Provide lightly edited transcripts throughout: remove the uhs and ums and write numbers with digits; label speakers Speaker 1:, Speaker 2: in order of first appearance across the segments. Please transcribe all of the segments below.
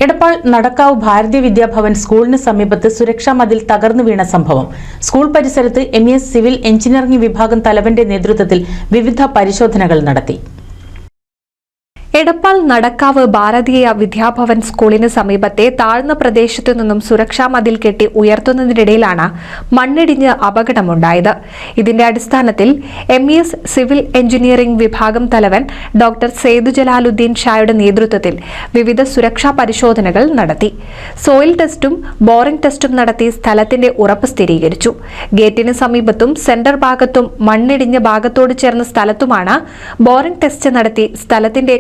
Speaker 1: എടപ്പാൾ നടക്കാവ് ഭാരതീയ വിദ്യാഭവൻ സ്കൂളിന് സമീപത്ത് സുരക്ഷാ മതിൽ തകർന്നു വീണ സംഭവം. സ്കൂൾ പരിസരത്ത് MES സിവിൽ എഞ്ചിനീയറിംഗ് വിഭാഗം തലവന്റെ നേതൃത്വത്തിൽ വിവിധ പരിശോധനകൾ നടത്തി.
Speaker 2: എടപ്പാൾ നടക്കാവ് ഭാരതീയ വിദ്യാഭവൻ സ്കൂളിന് സമീപത്തെ താഴ്ന്ന പ്രദേശത്തു നിന്നും സുരക്ഷാ മതിൽ കെട്ടി ഉയർത്തുന്നതിനിടയിലാണ് മണ്ണിടിഞ്ഞ് അപകടമുണ്ടായത്. ഇതിന്റെ അടിസ്ഥാനത്തിൽ MES സിവിൽ എഞ്ചിനീയറിംഗ് വിഭാഗം തലവൻ ഡോക്ടർ സെയ്ദ് ജലാലുദ്ദീൻ ഷായുടെ നേതൃത്വത്തിൽ വിവിധ സുരക്ഷാ പരിശോധനകൾ നടത്തി. സോയിൽ ടെസ്റ്റും ബോറിംഗ് ടെസ്റ്റും നടത്തി സ്ഥലത്തിന്റെ ഉറപ്പ് സ്ഥിരീകരിച്ചു. ഗേറ്റിന് സമീപത്തും സെന്റർ ഭാഗത്തും മണ്ണിടിഞ്ഞ ഭാഗത്തോട് ചേർന്ന സ്ഥലത്തുമാണ് ബോറിംഗ് ടെസ്റ്റ് നടത്തി സ്ഥലത്തിന്റെ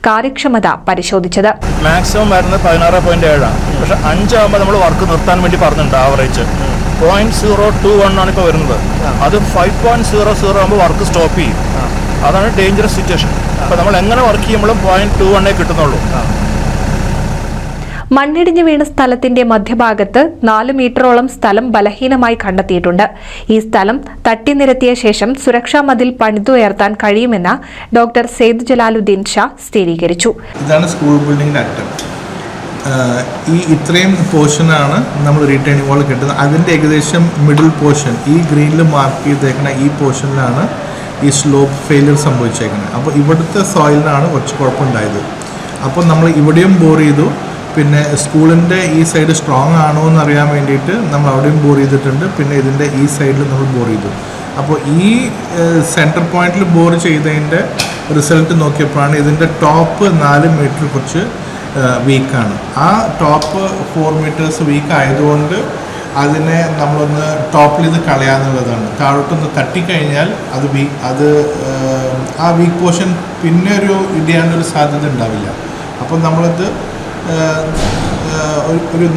Speaker 2: കാര്യക്ഷമത പരിശോധിച്ചത്.
Speaker 3: മാക്സിമം വരുന്നത് 16.7 ആണ്. പക്ഷെ 5 ആകുമ്പോൾ നമ്മൾ വർക്ക് നിർത്താൻ വേണ്ടി പറഞ്ഞിട്ടുണ്ട്. ആവറേജ് 0.021 ആണ് ഇപ്പോൾ വരുന്നത്. അത് 5.00 ആകുമ്പോൾ വർക്ക് സ്റ്റോപ്പ് ചെയ്യും. അതാണ് ഡേഞ്ചറസ് സിറ്റുവേഷൻ. അപ്പോൾ നമ്മൾ എങ്ങനെ വർക്ക് ചെയ്യുമ്പോഴും 0.21 കിട്ടുന്നുള്ളൂ.
Speaker 2: മണ്ണിടിഞ്ഞു വീണ സ്ഥലത്തിന്റെ മധ്യഭാഗത്ത് 4 മീറ്ററോളം സ്ഥലം ബലഹീനമായി കണ്ടെത്തിയിട്ടുണ്ട്. ഈ സ്ഥലം തട്ടിനിരത്തിയ ശേഷം സുരക്ഷാ മതിൽ പണിതുയർത്താൻ കഴിയുമെന്ന് ഡോക്ടർ സെയ്ദ് ജലാലുദ്ദീൻ ഷാ സ്ഥിരീകരിച്ചു.
Speaker 4: ഇതാണ് സ്കൂൾ ബിൽഡിംഗിന്റെ അറ്റം. ഈ ഇത്രയും പോർഷനാണ് നമ്മൾ റീറ്റെയിനിങ് വാൾ കെട്ടുന്നത്. അതിൻ്റെ ഏകദേശം മിഡിൽ പോർഷൻ ഈ ഗ്രീനിൽ മാർക്ക് ചെയ്തേക്കുന്ന ഈ പോർഷനിലാണ് ഈ സ്ലോപ്പ് ഫെയിലിയർ സംഭവിച്ചേക്കുന്നത്. അപ്പോൾ ഇവിടുത്തെ സോയിലിനാണ് കുറച്ച് കുഴപ്പമുണ്ടായത്. അപ്പോൾ നമ്മൾ ഇവിടെയും ബോർ ചെയ്തു. പിന്നെ സ്കൂളിൻ്റെ ഈ സൈഡ് സ്ട്രോങ് ആണോ എന്ന് അറിയാൻ വേണ്ടിയിട്ട് നമ്മൾ അവിടെയും ബോർ ചെയ്തിട്ടുണ്ട്. പിന്നെ ഇതിൻ്റെ ഈ സൈഡിൽ നമ്മൾ ബോർ ചെയ്തു. അപ്പോൾ ഈ സെൻറ്റർ പോയിന്റിൽ ബോർ ചെയ്തതിൻ്റെ റിസൾട്ട് നോക്കിയപ്പോഴാണ് ഇതിൻ്റെ ടോപ്പ് 4 മീറ്റർ കുറച്ച് വീക്കാണ്. ആ ടോപ്പ് 4 മീറ്റേഴ്സ് വീക്ക് ആയതുകൊണ്ട് അതിനെ നമ്മളൊന്ന് ടോപ്പിൽ ഇത് കളയാന്നുള്ളതാണ്. താഴോട്ടൊന്ന് തട്ടിക്കഴിഞ്ഞാൽ അത് ആ വീക്ക് പോർഷൻ പിന്നെ ഒരു ഇടിയാണ്ടൊരു സാധ്യത ഉണ്ടാവില്ല. അപ്പോൾ നമ്മളത്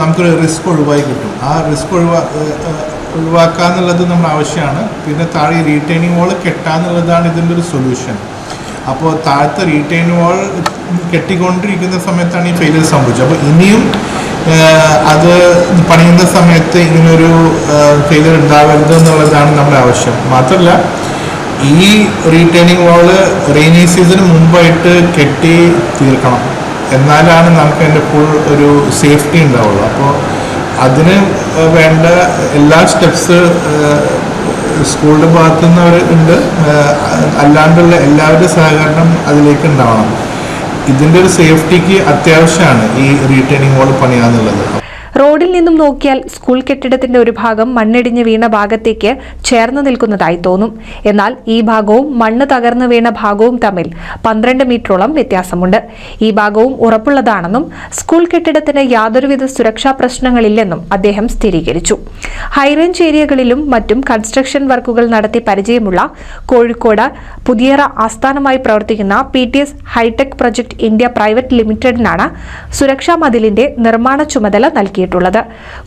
Speaker 4: നമുക്കൊരു റിസ്ക് ഒഴിവായി കിട്ടും. ആ റിസ്ക് ഒഴിവാക്കാന്നുള്ളത് നമ്മുടെ ആവശ്യമാണ്. പിന്നെ താഴെ റീറ്റെയിനിങ് വാൾ കെട്ടാന്നുള്ളതാണ് ഇതിൻ്റെ ഒരു സൊല്യൂഷൻ. അപ്പോൾ താഴത്തെ റീറ്റെയിനിങ് വാൾ കെട്ടിക്കൊണ്ടിരിക്കുന്ന സമയത്താണ് ഈ ഫെയിലിയർ സംഭവിച്ചത്. അപ്പോൾ ഇനിയും അത് പണിയുന്ന സമയത്ത് ഇങ്ങനൊരു ഫെയിലിയർ ഉണ്ടാവരുത് എന്നുള്ളതാണ് നമ്മുടെ ആവശ്യം. മാത്രമല്ല ഈ റീറ്റെയിനിങ് വാൾ റെയിനി സീസണിന് മുമ്പായിട്ട് കെട്ടി തീർക്കണം. എന്നാലാണ് നമുക്ക് അതിൻ്റെ ഫുൾ ഒരു സേഫ്റ്റി ഉണ്ടാവുള്ളൂ. അപ്പോൾ അതിന് വേണ്ട എല്ലാ സ്റ്റെപ്സ് സ്കൂളിൻ്റെ ഭാഗത്തുനിന്ന് ഉണ്ട്. അല്ലാണ്ടുള്ള എല്ലാവരുടെ സഹകരണം അതിലേക്ക് ഉണ്ടാവണം. ഇതിൻ്റെ ഒരു സേഫ്റ്റിക്ക് അത്യാവശ്യമാണ് ഈ റീറ്റെയിനിങ് വാൾ പണിയാന്നുള്ളത്.
Speaker 2: റോഡിൽ നിന്നും നോക്കിയാൽ സ്കൂൾ കെട്ടിടത്തിന്റെ ഒരു ഭാഗം മണ്ണിടിഞ്ഞ് വീണ ഭാഗത്തേക്ക് ചേർന്ന് നിൽക്കുന്നതായി തോന്നും. എന്നാൽ ഈ ഭാഗവും മണ്ണ് തകർന്നു വീണ ഭാഗവും തമ്മിൽ 12 മീറ്ററോളം വ്യത്യാസമുണ്ട്. ഈ ഭാഗവും ഉറപ്പുള്ളതാണെന്നും സ്കൂൾ കെട്ടിടത്തിന് യാതൊരുവിധ സുരക്ഷാ പ്രശ്നങ്ങളില്ലെന്നും അദ്ദേഹം സ്ഥിരീകരിച്ചു. ഹൈറേഞ്ച് ഏരിയകളിലും മറ്റും കൺസ്ട്രക്ഷൻ വർക്കുകൾ നടത്തി പരിചയമുള്ള കോഴിക്കോട് പുതിയറ ആസ്ഥാനമായി പ്രവർത്തിക്കുന്ന PTS hi-tech project India private ലിമിറ്റഡിനാണ് സുരക്ഷാ മതിലിന്റെ നിർമ്മാണ ചുമതല നൽകിയിട്ടുള്ളത്.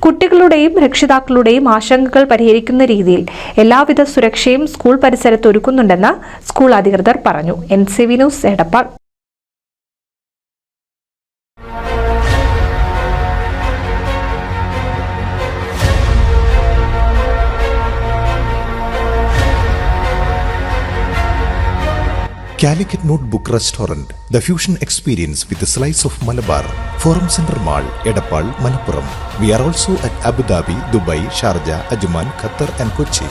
Speaker 2: കുട്ടികളുടെയും രക്ഷിതാക്കളുടെയും ആശങ്കകൾ പരിഹരിക്കുന്ന രീതിയിൽ എല്ലാവിധ സുരക്ഷയും സ്കൂൾ പരിസരത്ത് ഒരുക്കുന്നുണ്ടെന്ന് സ്കൂൾ അധികൃതർ പറഞ്ഞു. NCV news Edappal.
Speaker 5: Calicut Notebook Restaurant, the fusion experience with a slice of Malabar. Forum Center Mall, Edappal, Malappuram. We are also at Abu Dhabi, Dubai, Sharjah, Ajman, Qatar and Kochi.